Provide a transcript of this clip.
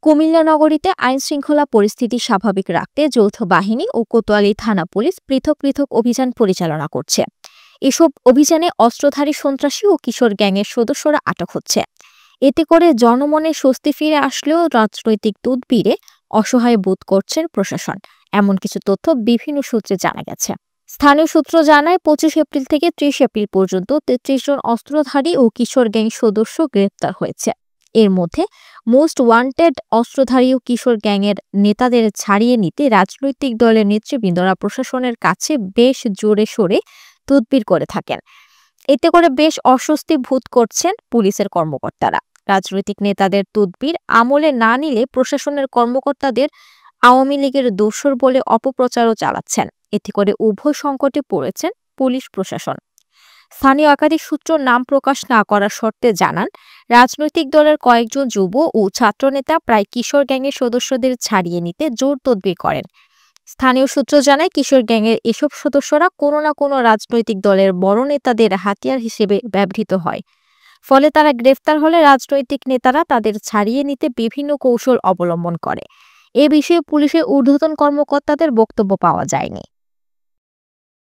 কুমিল্লা নগরীতে আইন শৃঙ্খলা পরিস্থিতি স্বাভাবিক রাখতে যৌথ বাহিনী ও কোতোয়ালি থানা পুলিশ পৃথক পৃথক অভিযান পরিচালনা করছে। এসব অভিযানে অস্ত্রধারী সন্ত্রাসী ও কিশোর গ্যাংয়ের সদস্যরা আটক হচ্ছে। এতে করে জনমনে স্বস্তি ফিরে আসলেও রাজনৈতিক তদবিরে অসহায় বোধ করছেন প্রশাসন, এমন কিছু তথ্য বিভিন্ন সূত্রে জানা গেছে। স্থানীয় সূত্র জানায় 25 এপ্রিল থেকে 30 এপ্রিল পর্যন্ত 33 জন অস্ত্রধারী ও কিশোর গ্যাং সদস্য গ্রেপ্তার হয়েছে। এর মধ্যে মোস্ট ওয়ান্টেড অস্ত্রধারী ও কিশোর গ্যাংয়ের নেতাদের ছাড়িয়ে নিতে রাজনৈতিক দলের নেতৃবৃন্দরা প্রশাসনের কাছে বেশ জোরে সোরে তদবির করে থাকেন। এতে করে বেশ অস্বস্তি বোধ করছেন পুলিশের কর্মকর্তারা। রাজনৈতিক নেতাদের তদবির আমলে না নিলে প্রশাসনের কর্মকর্তাদের আওয়ামী লীগের দোসর বলে অপপ্রচারও চালাচ্ছেন। এতে করে উভয় সংকটে পড়েছেন পুলিশ প্রশাসন। স্থানীয় একাধিক সূত্র নাম প্রকাশ না করার শর্তে জানান, রাজনৈতিক দলের কয়েকজন যুব ও ছাত্রনেতা প্রায় কিশোর গ্যাংয়ের সদস্যদের ছাড়িয়ে নিতে জোর তদবির করেন। স্থানীয় সূত্র জানায়, কিশোর গ্যাংয়ের এসব সদস্যরা কোনো না কোনো রাজনৈতিক দলের বড় নেতাদের হাতিয়ার হিসেবে ব্যবহৃত হয়। ফলে তারা গ্রেফতার হলে রাজনৈতিক নেতারা তাদের ছাড়িয়ে নিতে বিভিন্ন কৌশল অবলম্বন করে। এ বিষয়ে পুলিশের ঊর্ধ্বতন কর্মকর্তাদের বক্তব্য পাওয়া যায়নি।